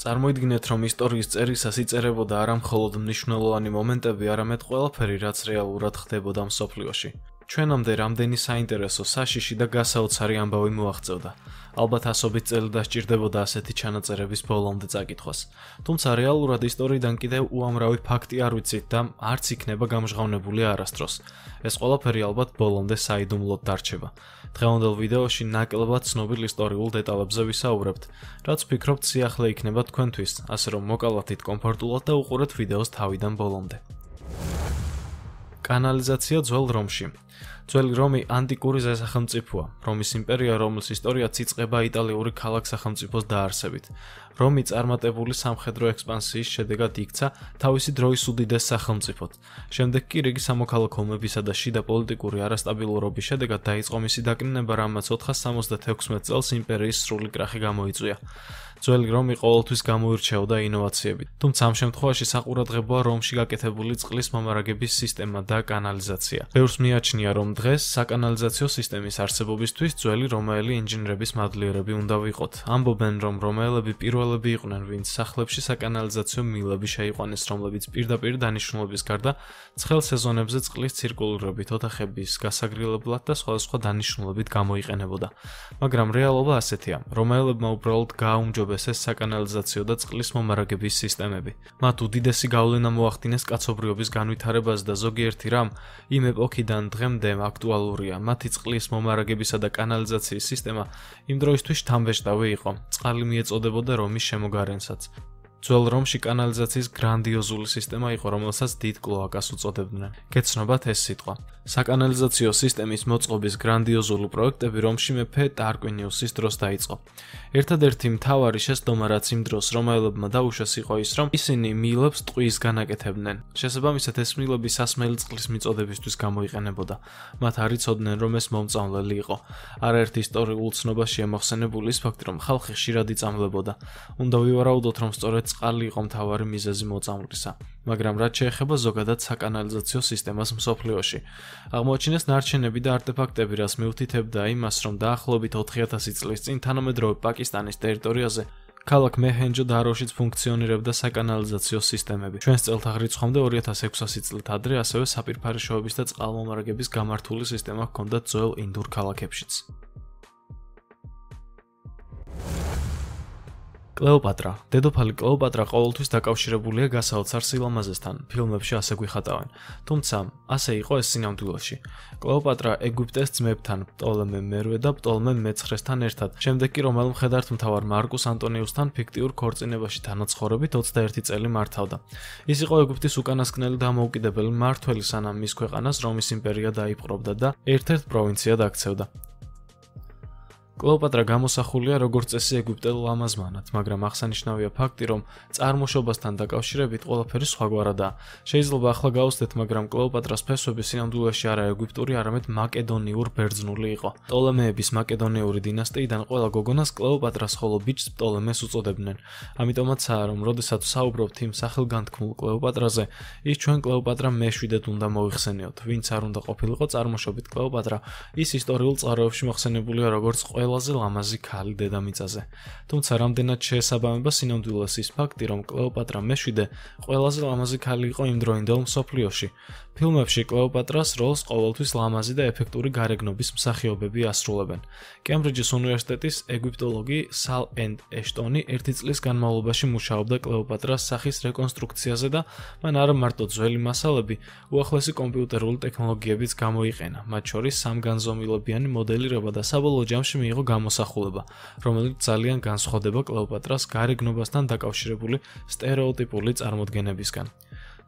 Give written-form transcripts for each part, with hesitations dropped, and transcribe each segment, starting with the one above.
წარმოიდგინეთ, რომ ისტორიის წერისას იწერებოდა არა მხოლოდ მნიშვნელოვანი მომენტები, არამედ ყველაფერი, რაც რეალურად ხდებოდა მსოფლიოში. ჩვენამდე რამდენი საინტერესო, საშიში და გასაოცარი ამბავი მოაღწევდა. ალბათ ასობით წელი დასჭირდებოდა ასეთი ჩანაწერების ბოლომდე წაკითხვას. თუმცა რეალურად ისტორიიდან კიდევ უამრავი ფაქტი არ ვიცით და არც იქნება გამჟღავნებული არასდროს. ეს ყველაფერი ალბათ ბოლომდე საიდუმლოდ დარჩება. დღევანდელ ვიდეოში ნაკლებად ცნობილ ისტორიულ დეტალებზე ვისაუბრებთ, რაც ვფიქრობთ სიახლე იქნება თქვენთვის, ასე რომ მოკალათით კომფორტულად და უყურეთ ვიდეოს თავიდან ბოლომდე. კანალიზაცია ძველ რომში. ძველი რომი ანტიკური ზესახელმწიფოა, რომის იმპერია, რომლის ისტორიაც იწყება იტალიური ქალაქ-სახელმწიფოს დაარსებით. რომი წარმატებული სამხედრო ექსპანსიის შედეგად იქცა თავისი დროის უდიდეს სახელმწიფოდ. შემდეგ კი რიგი სამოქალაქო ომებისა და შიდა პოლიტიკური არასტაბილურობის შედეგად დაიწყო მისი დაკნინება, რამაც 476 წელს იმპერიის სრული კრახი გამოიწვია. ძველი რომი ყოველთვის გამოირჩეოდა ინოვაციებით. თუმცა ამ შემთხვევაში საყურადღებოა რომში გაკეთებული წყლის მომარაგების სისტემა და კანალიზაცია. ბევრს მიაჩნია, რომ დღეს საკანალიზაციო სისტემის არსებობისთვის ძველი რომაელი ინჟინრების მადლიერები უნდა ვიყოთ. ამბობენ, რომ რომაელები პირველები იყვნენ, ვინც სახლებში საკანალიზაციო მილები შეიყვანეს, რომლებიც პირდაპირ დანიშნულების გარდა ცხელ სეზონებზე წყლის ცირკულირებით ოთახების გასაგრილებლად და სხვადასხვა დანიშნულებით გამოიყენებოდა. მაგრამ რეალობა ასეთია. რომაელებმა უბრალოდ გააუმჯობესეს საკანალიზაციო და წყლის მომარაგების სისტემები. მათ უდიდესი გავლენა მოახდინეს კაცობრიობის განვითარებაზე და ზოგიერთი რამ იმ ეპოქიდან დღემდე აქტუალურია. მათი წყლის მომარაგებისა და კანალიზაციის სისტემა იმ დროისთვის შთამბეჭდავი იყო. წყალი მიეწოდებოდა რომის შემოგარენსაც. ძველ რომში კანალიზაციის გრანდიოზული სისტემა იყო, რომელსაც დიდ კლოაკას უწოდებდნენ. გეცნობათ ეს სიტყვა. საკანალიზაციო სისტემის მოწყობის გრანდიოზული პროექტები რომში მეფე ტარკვინიუსის დროს დაიწყო. ერთადერთი მთავარი შესდომა, რაც იმ დროს რომაელებმა დაუშვეს, იყო ის, რომ ისინი მილებს ტყვიისგან აკეთებდნენ. შესაბამისად, ეს მილები სასმელი წყლის მიწოდებისთვის გამოიყენებოდა. მათ არ იცოდნენ, რომ ეს მომწამლელი იყო. არაერთ ისტორიულ ცნობაშია მოხსენებული ის ფაქტი, რომ ხალხი ხშირად იწამლებოდა. უნდა ვივარაუდოთ, რომ სწორედ წყალი იყო მთავარი მიზეზი მოწამვლისა. მაგრამ რაც შეეხება ზოგადად საკანალიზაციო სისტემას მსოფლიოში, აღმოაჩინეს ნარჩენები და არტეფაქტები, რაც მიუთითებდა იმას, რომ დაახლოებით 4000 წლის წინ თანამედროვე პაკისტანის ტერიტორიაზე ქალაქ მეჰენჯო-დაროშიც ფუნქციონირებდა საკანალიზაციო სისტემები. ჩვენს წელთაღრიცხვამდე 2600 წლით ადრე ასევე საპირფარეშოების და წყალმომარაგების გამართული სისტემა ჰქონდათ ძველ ინდურ ქალაქებშიც. კლეოპატრა. დედოფალი კლეოპატრა ყოველთვის დაკავშირებულია გასაოცარ სილამაზესთან, ფილმებში ასე გვიხატავენ. თუმცა, ასე იყო ეს სინამდვილეში. კლეოპატრა ეგვიპტეს ძმებთან, პტოლემე მერვე და პტოლემე მეცხრესთან ერთად, შემდეგ კი რომაელ მხედართმთავარ მარკუს ანტონიუსთან ფიქტიურ ქორწინებაში თანაცხოვრებით 21 წელი მართავდა. ის იყო ეგვიპტის უკანასკნელი დამოუკიდებელი მმართველი, სანამ მის ქვეყანას რომის იმპერია დაიპყრობდა და ერთ-ერთ პროვინციად აქცევდა. კლეოპატრა გამოსახულია როგორც წესი ეგვიპტელ ლამაზმანად, მაგრამ აღსანიშნავია ფაქტი, რომ წარმოშობასთან დაკავშირებით ყველაფერი სხვაგვარადაა. შეიძლება ახლა გავუსდეთ, მაგრამ კლეოპატრას ფესვები სინამდვილეში არა ეგვიპტური, არამედ მაკედონიურ ბერძნული იყო. პტოლემეების მაკედონიური დინასტიიდან ყველა გოგონას კლეოპატრას, ხოლო ბიჭს პტოლემეს უწოდებდნენ. ამიტომაცაა, რომ როდესაც ვსაუბრობთ იმ სახელგანთქმულ კლეოპატრაზე, ის ჩვენ კლეოპატრა მეშვიდედ უნდა მოიხსენიოთ. ვინც არ უნდა ყოფილიყო წარმოშობით კლეოპატრა, ის ისტორიულ წყაროებში მოხსენებულია როგორც ყველაზე ლამაზი ქალი დედამიწაზე. თუმცა რამდენად შეესაბამება სინამდვილეს ის ფაქტი, რომ კლეოპატრა მეშვიდე ყველაზე ლამაზი ქალი იყო იმ დროინდელ მსოფლიოში. ფილმებში კლეოპატრას როლს ყოველთვის ლამაზი და ეფექტური გარეგნობის მსახიობები ასრულებენ. კემბრიჯის უნივერსიტეტის ეგვიპტოლოგი სალ ენდ ეშტონი 1 წლის განმავლობაში მუშაობდა კლეოპატრას სახის რეკონსტრუქციაზე და მან არა მარტო ძველი მასალები, უახლესი კომპიუტერული ტექნოლოგიებიც გამოიყენა, მათ შორის სამგანზომილებიანი მოდელირება და საბოლოო ჯამში მიიღო გამოსახულება, რომელიც ძალიან განსხვავდება კლეოპატრას გარეგნობასთან დაკავშირებული სტერეოტიპული წარმოდგენებისგან.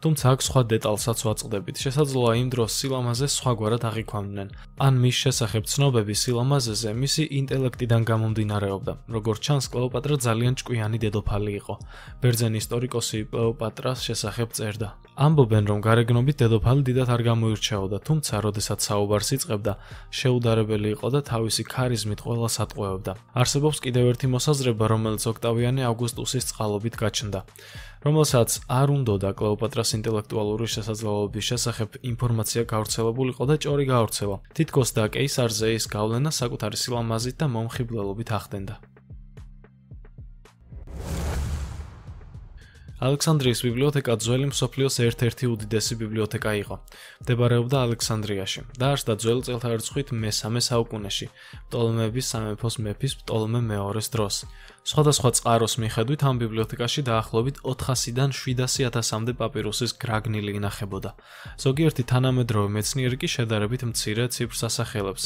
თუმცა აქ სხვა დეტალსაც ვაწყდებით. შესაძლოა იმ დროს სილამაზეს სხვაგვარად აღიქვამდნენ. ან მის შესახებ ცნობები სილამაზეზე მისი ინტელექტიდან გამომდინარეობდა. როგორც ჩანს, კლეოპატრა ძალიან ჭკვიანი დედოფალი იყო. ბერძენი ისტორიკოსი კლეოპატრას შესახებ წერდა. ამბობენ, რომ გარეგნობით დედოფალი დიდად არ გამოირჩეოდა, თუმცა როდესაც საუბარს იწყებდა, შეუდარებელი იყო და თავისი ქარიზმით ყველას ატყვევებდა. არსებობს კიდევ ერთი მოსაზრება, რომელიც ოქტავიანე ავგუსტუსის წყალობით გაჩნდა, რომელსაც არ უნდოდა კლეოპატრას ინტელექტუალური შესაძლებლობების შესახებ ინფორმაცია გავრცელებულიყო და ჭორი გაავრცელა. თითქოს და კეისარზე ის გავლენა საკუთარი სილამაზით და მომხიბვლელობით ახდენდა. ალექსანდრიის ბიბლიოთეკა ძველი მსოფლიოს ერთ-ერთი უდიდესი ბიბლიოთეკა იყო. მდებარეობდა ალექსანდრიაში. დაარსდა ძველი წელთაღრიცხვით მე-3 საუკუნეში, პტოლემეების სამეფოს მეფის პტოლემე მეორეს დროს. სხვადასხვა წყაროს მიხედვით ამ ბიბლიოთეკაში დაახლოებით 400-დან 700.000-მდე პაპირუსის გრაგნილი ინახებოდა. ზოგიერთი თანამედროვე მეცნიერი კი შედარებით მცირე ციფრს ასახელებს.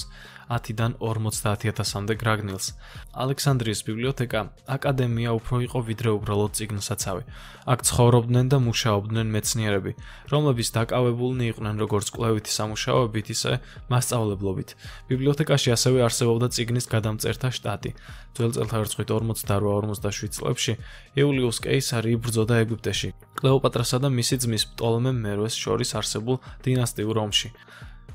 10-დან 50.000-მდე გრაგნილს. ალექსანდრიის ბიბლიოთეკა აკადემია უფრო იყო ვიდრე უბრალოდ წიგნსაცავი. აქ ცხოვრობდნენ და მუშაობდნენ მეცნიერები, რომლებიც დაკავებულნი იყვნენ როგორც კვლევითი სამუშაოებით, ისე მასწავლებლობით. ბიბლიოთეკაში ასევე არსებობდა წიგნის გადამწერთა შტატი. ძველ წელთაღრიცხვით 48-47 წლებში იულიუს კეისარი იბრძოდა ეგვიპტეში, კლეოპატრასა და მისი ძმის პტოლემე მერვეს შორის არსებულ დინასტიურ ომში.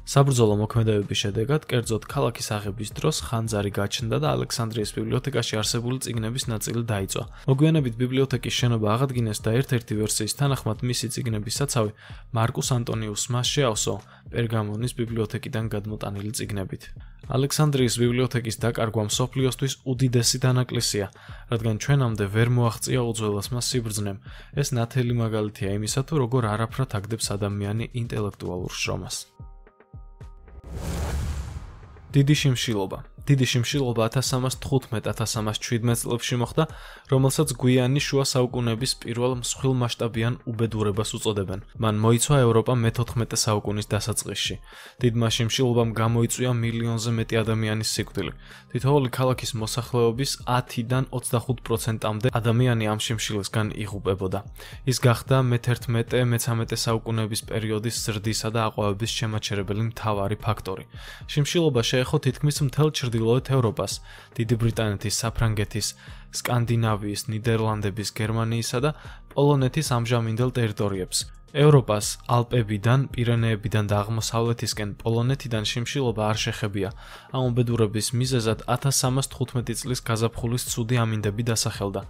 საბრძოლო მოქმედებების შედეგად, კერძოდ ქალაქის აღების დროს ხანძარი გაჩნდა და ალექსანდრიის ბიბლიოთეკაში არსებული წიგნების ნაწილი დაიწვა. მოგვიანებით ბიბლიოთეკის შენობა აღადგინეს და ერთ-ერთი ვერსიის თანახმად მისი წიგნების საცავი მარკუს ანტონიუსმა შეავსო პერგამონის ბიბლიოთეკიდან გადმოტანილი წიგნებით. ალექსანდრიის ბიბლიოთეკის დაკარგვა მსოფლიოსთვის უდიდესი დანაკლისია, რადგან ჩვენამდე ვერ მოაღწია უძველესმა სიბრძნემ. ეს ნათელი მაგალითია იმისა, თუ როგორ არაფრად აგდებს ადამიანი ინტელექტუალურ შრომას. დიდი შიმშილობა 1315-1317 წლებში მოხდა, რომელსაც გვიანი შუა საუკუნეების პირველ მსხვილ მასშტაბიან უბედურებას უწოდებენ. მან მოიცვა ევროპა მე-14 საუკუნის დასაწყისში. დიდმა შიმშილობამ გამოიწვია მილიონზე მეტი ადამიანის სიკვდილი. თითოეული ქალაქის მოსახლეობის 10-დან 25%-მდე ადამიანი ამ შიმშილისგან იღუპებოდა. ის გახდა მე-11-მე-13 საუკუნეების პერიოდის ზრდისა და აყვავების შემაჩერებელი მთავარი ფაქტორი. შიმშილობა შეეხო თითქმის მთელ ჩრდილოეთ ევროპას, დიდი ბრიტანეთის, საფრანგეთის, სკანდინავიის, ნიდერლანდების, გერმანიისა და პოლონეთის ამჟამინდელ ტერიტორიებს. ევროპას ალპებიდან, პირენეებიდან და აღმოსავლეთისკენ პოლონეთიდან შიმშილობა არ შეხებია. ამ უბედურების მიზეზად 1315 წლის გაზაფხულის ცუდი ამინდები დასახელდა.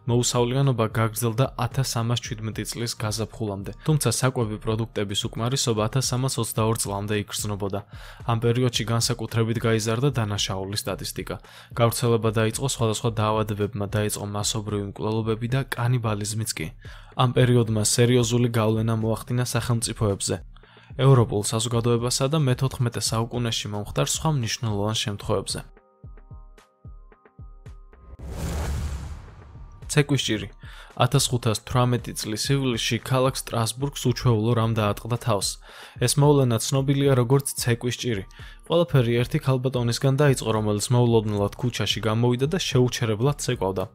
მოუსავლიანობა გაგრძელდა 1317 წლის გაზაფხულამდე, თუმცა საკვები პროდუქტების უკმარისობა 1322 წლამდე იგრძნობოდა. ამ პერიოდში განსაკუთრებით გაიზარდა დანაშაულის სტატისტიკა. გავრცელება დაიწყო სხვადასხვა დაავადებებმა, დაიწყო მასობრივი მკვლელობები და კანიბალიზმიც კი. ამ პერიოდმა სერიოზული გავლენა მოახდინა სახელმწიფოებზე, ევროპულ საზოგადოებასა და მე-14 საუკუნეში მომხდარ სხვა მნიშვნელოვან შემთხვევებზე. ცეკვის ჭირი 1518 წლის ივლისში ქალაქ სტრასბურგს უჩვეულო რამ დაატყდა თავს. ეს მოვლენა ცნობილია როგორც ცეკვის ჭირი. ყველაფერი ერთი ქალბატონისგან დაიწყო, რომელიც მოულოდნელად ქუჩაში გამოვიდა და შეუჩერებლად ცეკვავდა.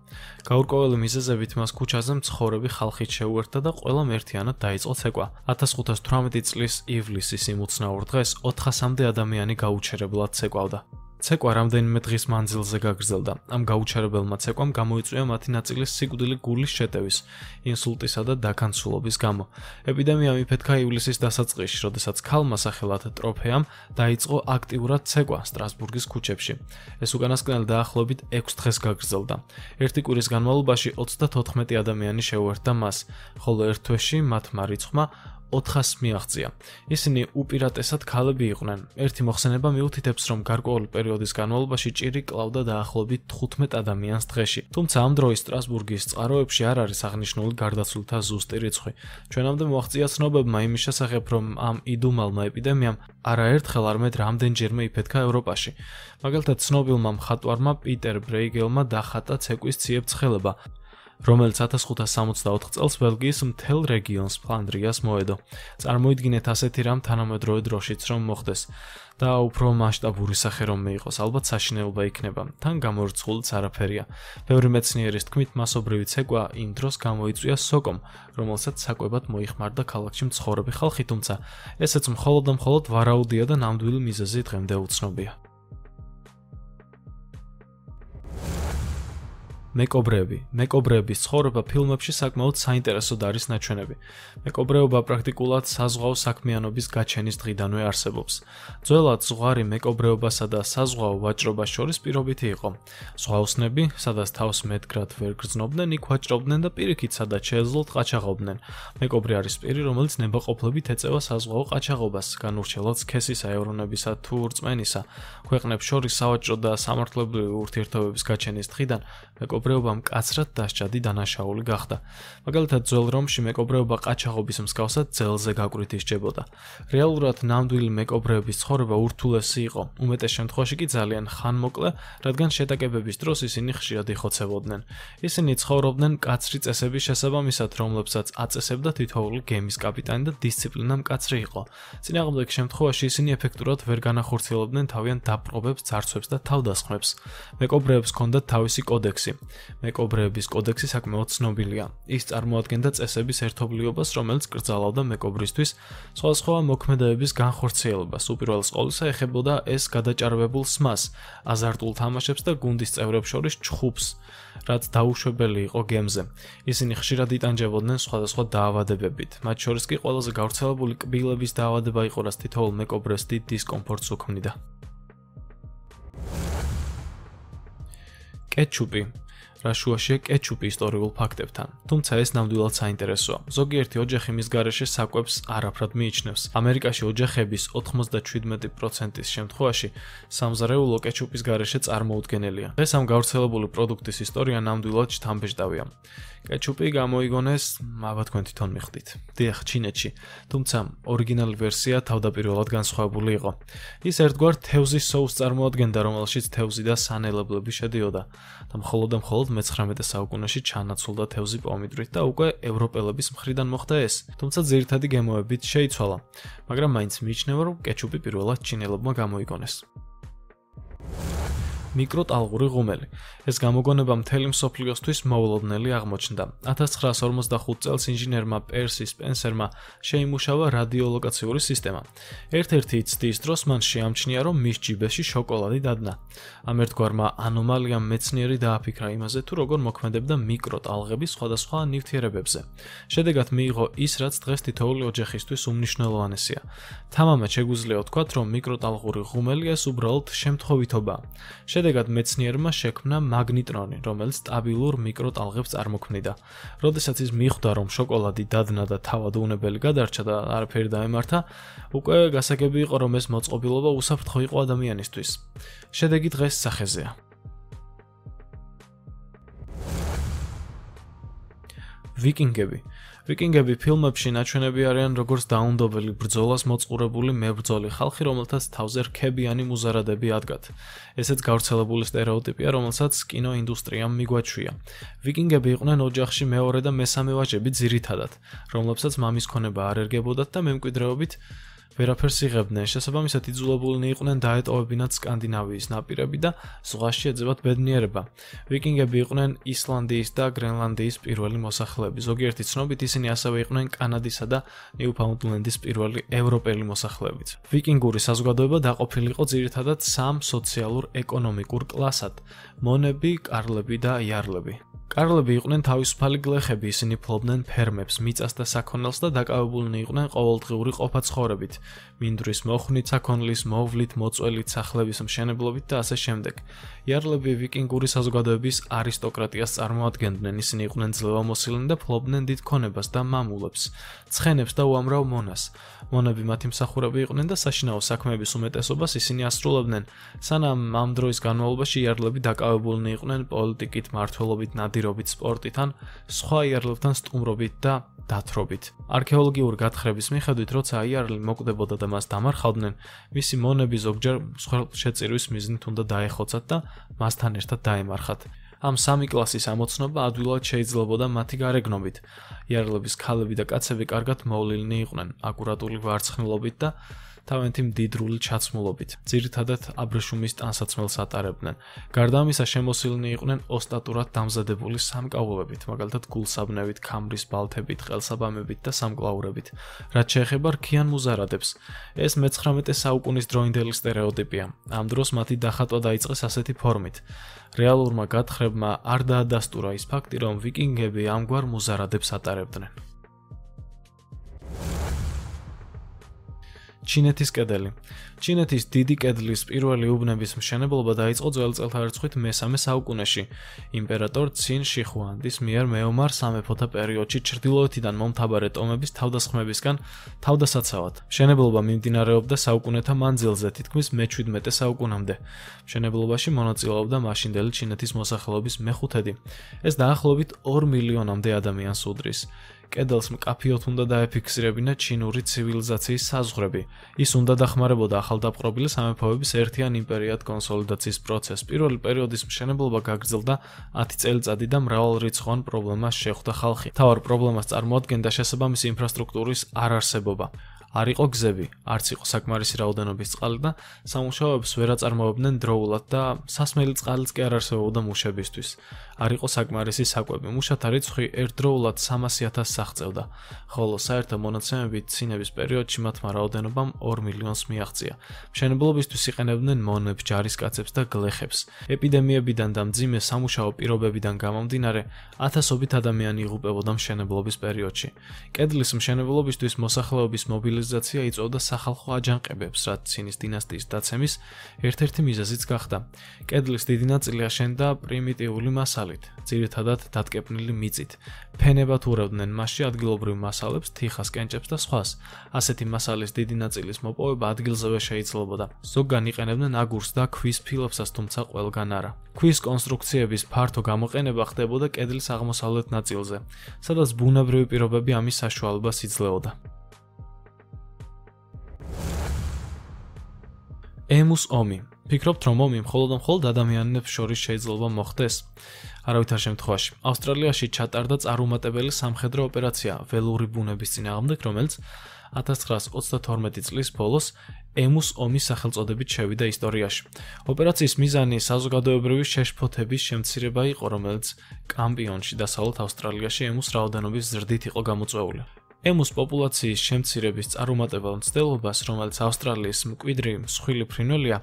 გაურკვეველი მიზეზებით მას ქუჩაზე მცხოვრები ხალხით შეუერთდა და ყველამ ერთიანად დაიწყო ცეკვა. 1518 წლის ივლისის იმ უცნაურ დღეს 400-მდე ადამიანი გაუჩერებლად ცეკვავდა. ცეკვა რამდენიმე დღის მანძილზე გაგრძელდა. ამ გაუჩერებელმა ცეკვამ გამოიწვია მათი ნაწილის სიკვდილი გულის შეტევის, ინსულტისა და დაქანცულობის გამო. ეპიდემია მიფეთქა ივლისის დასაწყისში, როდესაც ქალმა სახელად ტროფეამ დაიწყო აქტიურად ცეკვა სტრასბურგის ქუჩებში. ეს უკანასკნელი დაახლოებით 6 დღეს გაგრძელდა. ერთი კვირის განმავლობაში 34 ადამიანი შეუერთდა მას, ხოლო ერთ თვეში მათმა რიცხვმა 400 მიაღწია. ისინი უპირატესად ქალები იყვნენ. ერთი მოხსენება მიუთითებს, რომ გარკვეული პერიოდის განმავლობაში ჭირი კლავდა დაახლოებით 15 ადამიანს დღეში. თუმცა ამ დროის სტრასბურგის წყაროებში არ არის აღნიშნული გარდაცვლილთა ზუსტი რიცხვი. ჩვენამდე მოაღწია ცნობებმა იმის შესახებ, რომ ამ იდუმალმა ეპიდემიამ არაერთხელ არამედ რამდენჯერმე იფეთქა ევროპაში. მაგალითად, ცნობილმა მხატვარმა პიტერ ბრეიგელმა დახატა ცეკვის ციებ-ცხელება, რომელიც 1564 წელს ბელგიის მთელ რეგიონს ფლანდრიას მოედო. წარმოიდგინეთ ასეთი რამ თანამედროვე დროშიც რომ მოხდეს და უფრო მასშტაბური სახე რომ მეიყოს, ალბათ საშინეულობა იქნება. თან გამორიცხულიც არაფერია. ბევრი მეცნიერის თქმით, მასობრივი ცეკვა იმ დროს გამოიწვია სოკომ, რომელსაც საკვებად მოიხმარდა ქალაქში მცხოვრები ხალხი, თუმცა ესეც მხოლოდ და მხოლოდ ვარაუდია და ნამდვილი მიზეზი დღემდე უცნობია. მეკობრეების ცხოვრება ფილმებში საკმაოდ საინტერესოდ არის ნაჩვენები. მეკობრეობა პრაქტიკულად საზღვაო საქმიანობის გაჩენის დღიდანვე არსებობს. ძველად ზღვარი მეკობრეობასა და საზღვაო ვაჭრობას შორის პირობითი იყო. ზღვაოსნები, სადაც თავს მეტგრად ვერ გრძნობდნენ, იქ ვაჭრობდნენ და პირიქით, სადაც შეეძლოთ ყაჩაღობდნენ. მეკობრი არის პირი, რომელიც ნებაყოფლებით ეწევა საზღვაო ყაჩაღობას, განურჩევლად სქესისა, ევრონებისა თუ რწმენისა. ქვეყნებს შორის სავაჭრო და სამართლებრივი ურთიერთობების გაჩენის დღიდან მეკობრეობა მკაცრად დასჭადი დანაშაული გახდა. მაგალითად, ძველ რომში მეკობრეობა ყაჩაღობის მსგავსად ძელზე გაკვრით ისჯებოდა. რეალურად ნამდვილი მეკობრეების ცხოვრება ურთულესი იყო, უმეტეს შემთხვევაში კი ძალიან ხანმოკლე, რადგან შეტაკებების დროს ისინი ხშირად იხოცებოდნენ. ისინი ცხოვრობდნენ მკაცრი წესების შესაბამისად, რომლებსაც აწესებდა თითოეული გემის კაპიტანი და დისციპლინა მკაცრი იყო. წინააღმდეგ შემთხვევაში ისინი ეფექტურად ვერ განახორციელებდნენ თავიანთ დაპყრობებს, ძარცვებს და თავდასხმებს. მეკობრეებს ჰქონდათ თავისი კოდექსი. მეკობრეების კოდექსი საკმაოდ ცნობილია. ის წარმოადგენდა წესების ერთობლიობას, რომელიც კრძალავდა მეკობრისთვის სხვადასხვა მოქმედებების განხორციელებას. უპირველეს ყოვლისა ეხებოდა ეს გადაჭარბებულ სმას, აზარტულ თამაშებს და გუნდის წევრებს შორის ჩხუბს, რაც დაუშვებელი იყო გემზე. ისინი ხშირად იტანჯებოდნენ სხვადასხვა დაავადებებით. მათ შორის კი ყველაზე გავრცელებული კბილების დაავადება იყო, რაც თითოეულ მეკობრეს დიდ დისკომფორტს უქმნიდა. კეჩუპი. რა შუაშია კეჩუპი ისტორიულ ფაქტებთან, თუმცა ეს ნამდვილად საინტერესოა. ზოგიერთი ოჯახი მის გარეშე საკვებს არაფრად მიიჩნევს. ამერიკაში ოჯახების 97%-ის შემთხვევაში სამზარეულო კეჩუპის გარეშე წარმოუდგენელია. დღეს ამ გავრცელებული პროდუქტის ისტორია ნამდვილად შთამბეჭდავია. კეჩუპი გამოიგონეს, აბა თქვენ თვითონ მიხვდით. დიახ, ჩინეთში, თუმცა ორიგინალი ვერსია თავდაპირველად განსხვავებული იყო. ის ერთგვარ თევზის соуს წარმოადგენდა, რომელშიც თევზი და სანელებლები შედიოდა და მხოლოდ მე-19 საუკუნეში ჩანაცვლდა თევზი პომიდრით და უკვე ევროპელების მხრიდან მოხდა ეს. თუმცა ძირითადი გემოებით შეიცვალა, მაგრამ მაინც მიიჩნევა, რომ კეჩუპი პირველად ჩინელებმა გამოიგონეს. მიკროტალღური ღუმელი. ეს გამოგონება მთელი მსოფლიოსთვის მოულოდნელი აღმოჩნდა. 1945 წელს ინჟინერმა პერსი სპენსერმა შეიმუშავა რადიოლოკაციური სისტემა. ერთ-ერთი ცდის დროს მან შეამჩნია, რომ მის ჯიბეში შოკოლადი დადნა. ამ ერთგვარმა ანომალიამ მეცნიერი დააფიქრა იმაზე, თუ როგორ მოქმედებდა მიკროტალღები სხვადასხვა ნივთიერებებზე. შედეგად მიიღო ის, რაც დღეს თითოეული ოჯახისთვის უმნიშვნელოვანესია. თამამად შეგვიძლია ვთქვათ, რომ მიკროტალღური ღუმელი ეს უბრალოდ შემთხვევითობაა. შედეგად მეცნიერმა შექმნა მაგნიტრონი, რომელიც სტაბილურ მიკროტალღებს წარმოქმნიდა. როდესაც ის მიხვდა, რომ შოკოლადი დადნა და თავად უნებელი გადარჩა და არაფერი დაემართა, უკვე გასაგები იყო, რომ ეს მოწყობილობა უსაფრთხო იყო ადამიანისთვის. შედეგი დღეს სახეზეა. ვიკინგები. ვიკინგები ფილმებში ნაჩვენები არიან როგორც დაუნდობელი ბრძოლას მოწყურებული მებრძოლი ხალხი, რომელთაც თავზე რქებიანი მუზარადები ადგათ. ესეც გავრცელებული სტერეოტიპია, რომელსაც კინოინდუსტრიამ მიგვაჩვია. ვიკინგები იყვნენ ოჯახში მეორე და მესამე ვაჟები ძირითადად, რომლებსაც მამის ქონება არ ერგებოდათ და მემკვიდრეობით ვერაფერს იღებდნენ. შესაბამისად იძულებულნი იყვნენ დაეტოვებინათ სკანდინავიის ნაპირები და ზღვაში ეძებათ ბედნიერება. ვიკინგები იყვნენ ისლანდიის და გრენლანდიის პირველი მოსახლეები. ზოგიერთი ცნობით ისინი ასევე იყვნენ კანადისა და ნიუფაუნდლენდის პირველი ევროპელი მოსახლეებიც. ვიკინგური საზოგადოება დაყოფილი იყო ძირითადად სამ სოციალურ-ეკონომიკურ კლასად: მონები, კარლები და იარლები. კარლები იყვნენ თავისუფალი გლეხები, ისინი ფლობდნენ ფერმებს, მიწას და საქონელს და დაკავებულნი იყვნენ ყოველდღიური ყოფა-ცხოვრებით, მინდვრის მოხვნით, საქონლის მოვლით, მოწველით, სახლების მშენებლობით და ასე შემდეგ. იარლები ვიკინგური საზოგადოების არისტოკრატიას წარმოადგენდნენ, ისინი იყვნენ ძლევამოსილნი და ფლობდნენ დიდ ქონებას და მამულებს, ცხენებს და უამრავ მონას. მონები მათი მსახურები იყვნენ და საშინაო საქმეების უმეტესობას ისინი ასრულებდნენ, სანამ ამ დროის განმავლობაში იარლები დაკავებულნი იყვნენ პოლიტიკით, მმართველობით, ნადირობით, სპორტით ან სხვა იარლებთან სტუმრობით და დათრობით. არქეოლოგიური გათხრების მიხედვით, როცა იარლი მოკვდებოდა და მას დამარხავდნენ, მისი მონები ზოგჯერ შეწირვის მიზნით უნდა დაეხოცათ და მასთან ერთად დაემარხათ. ამ სამი კლასის ამოცნობა ადვილად შეიძლებოდა მათი გარეგნობით. იარლების ქალები და კაცები კარგად მოვლილნი იყვნენ, აკურატული ვარცხნილობით და თავიანთი მდიდრული ჩაცმულობით. ძირითადად აბრეშუმის ტანსაცმელს ატარებდნენ. გარდა ამისა, შემოსილნი იყვნენ ოსტატურად დამზადებული სამკაულებით, მაგალითად გულსაბნევით, ქამრის ბალთებით, ყელსაბამებით და სამკლაურებით. რაც შეეხება რქიან მუზარადებს, ეს მე-19 საუკუნის დროინდელი სტერეოტიპია. ამ დროს მათი დახატვა დაიწყეს ასეთი ფორმით. რეალურმა გათხრებმა არ დაადასტურა ის ფაქტი, რომ ვიკინგები ამგვარ მუზარადებს ატარებდნენ. ჩინეთის კედელი. ჩინეთის დიდი კედლის პირველი უბნების მშენებლობა დაიწყო ძველი წელთაღრიცხვით მე-3 საუკუნეში იმპერატორ ცინ შიხუანდის მიერ მეომარ სამეფოთა პერიოდში ჩრდილოეთიდან მომთაბარე ტომების თავდასხმებისგან თავდასაცავად. მშენებლობა მიმდინარეობდა საუკუნეთა მანძილზე, თითქმის მე-17 საუკუნამდე. მშენებლობაში მონაწილეობდა მაშინდელი ჩინეთის მოსახლეობის მე-5. ეს დაახლოებით 2 მილიონამდე ადამიანს უდრის. კედელს მკაფიოდ უნდა დაეფიქსირებინა ჩინური ცივილიზაციის საზღვრები. ის უნდა დახმარებოდა ახალდაპყრობილი სამეფოების ერთიან იმპერიად კონსოლიდაციის პროცესს. პირველი პერიოდის მშენებლობა გაგრძელდა 10 წელიწადი და მრავალრიცხოვან პრობლემას შეხვდა ხალხი. მთავარ პრობლემას წარმოადგენდა შესაბამისი ინფრასტრუქტურის არარსებობა. არ იყო გზები, არც იყო საკმარისი რაოდენობის წყალი და სამუშაოებს ვერ აწარმოებდნენ დროულად და სასმელი წყალიც კი არ არსებობდა მუშებისთვის. არ იყო საკმარისი საკვები. მუშათა რიცხვი ერთდროულად 300,000 აღწევდა, ხოლო საერთო მონაცემებით ცინების პერიოდში მათმა რაოდენობამ 2 მილიონს მიაღწია. მშენებლობისთვის იყენებდნენ მონებს, ჯარისკაცებს და გლეხებს. ეპიდემიებიდან და მძიმე სამუშაო პირობებიდან გამომდინარე, ათასობით ადამიანი იღუპებოდა მშენებლობის პერიოდში. კედლის მშენებლობისთვის მოსახლეობის მობილიზაცია იწვევდა სახალხო აჯანყებებს, რაც ცინის დინასტიის დაცემის ერთ-ერთი მიზეზიც გახდა. კედლის დიდი ნაწილი აშენდა პრიმიტიული მასალით, ძირითადად დატკეპნილი მიწით. ფენებად ურავდნენ მასში ადგილობრივ მასალებს, თიხას, კენჭებს და სხვას. ასეთი მასალის დიდი ნაწილის მოპოვება ადგილზევე შეიძლებოდა. ზოგან იყენებდნენ აგურს და ქვის ფილებსაც, თუმცა ყველგან არა. ქვის კონსტრუქციების ფართო გამოყენება ხდებოდა კედლის აღმოსავლეთ ნაწილზე, სადაც ბუნებრივი პირობები ამის საშუალებას იძლეოდა. ემუს ომი. ფიქრობთ, რომ ომი მხოლოდ ადამიანებს შორის შეიძლება მოხდეს? არავითარ შემთხვევაში. ავსტრალიაში ჩატარდა წარუმატებელი სამხედრო ოპერაცია ველური ბუნების წინააღმდეგ, რომელიც 1932 წლის ბოლოს ემუს ომის სახელწოდებით შევიდა ისტორიაში. ოპერაციის მიზანი საზოგადოებრივი შეშფოთების შემცირება იყო, რომელიც კამპიონში დასავლეთ ავსტრალიაში ემუს რაოდენობის ზრდით იყო გამოწვეული. ემუს პოპულაციის შემცირების წარუმატებელ მცდელობას, რომელიც ავსტრალიის მკვიდრი მსხვილი ფრინველია,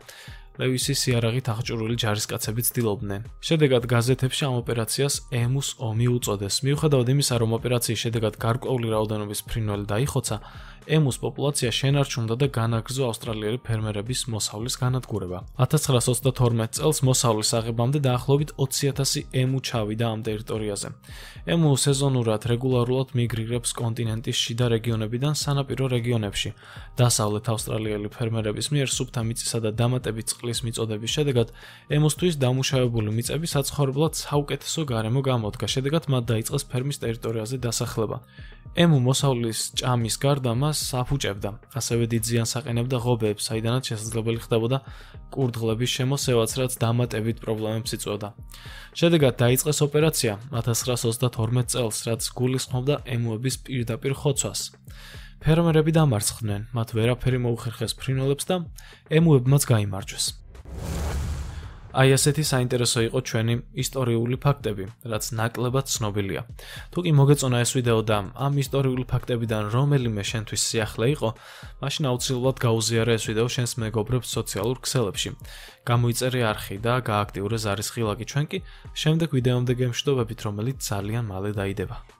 ლევისის იარაღით აღჭურვილი ჯარისკაცები ცდილობდნენ. შედეგად გაზეთებში ამ ოპერაციას ემუს ომი უწოდეს. მიუხედავად იმისა, რომ ოპერაციის შედეგად გარკვეული რაოდენობის ფრინველი დაიხოცა, ემუს პოპულაცია შენარჩუნდა და განაგრძო ავსტრალიელი ფერმერების მოსავლის განადგურება. 1932 წელს მოსავლის აღებამდე დაახლოებით 20,000 ემუ ჩავიდა ამ ტერიტორიაზე. ემუ სეზონურად რეგულარულად მიგრირებს კონტინენტის შიდა რეგიონებიდან სანაპირო რეგიონებში. დასავლეთ ავსტრალიელი ფერმერების მიერ სუფთა მიწისა და დამატებით წყლის მიწოდების შედეგად ემუსთვის დამუშავებული მიწები საცხოვრებლად საუკეთესო გარემო გამოდგა. შედეგად მათ დაიწყეს ფერმის ტერიტორიაზე დასახლება. ემუ მოსავლის ჭამის გარდა მას აფუჭებდა. ასევე დიდ ზიანს აყენებდა ღობეებს, საიდანაც შესაძლებელი ხდებოდა კურდღლების შემოსევაც, რაც დამატებით პრობლემებს იწვევდა. შედეგად დაიწყეს ოპერაცია 1932 წელს, რაც გულისხმობდა ემუების პირდაპირ ხოცვას. ფერმერები დამარცხდნენ, მათ ვერაფერი მოუხერხეს ფრინველებს და ემუებმაც გაიმარჯვეს. აი ასეთი საინტერესო იყო ჩვენი ისტორიული ფაქტები, რაც ნაკლებად ცნობილია. თუ კი მოგეწონა ეს ვიდეო და ამ ისტორიული ფაქტებიდან რომელიმე შენთვის სიახლე იყო, მაშინ აუცილებლად გაუზიარე ეს ვიდეო შენს მეგობრებს სოციალურ ქსელებში. გამოიწერე არხი და გააქტიურე ზარისხი ლაგი. ჩვენ კი შემდეგ ვიდეომდე გემშვიდობებით, რომელიც ძალიან მალე დაიდება.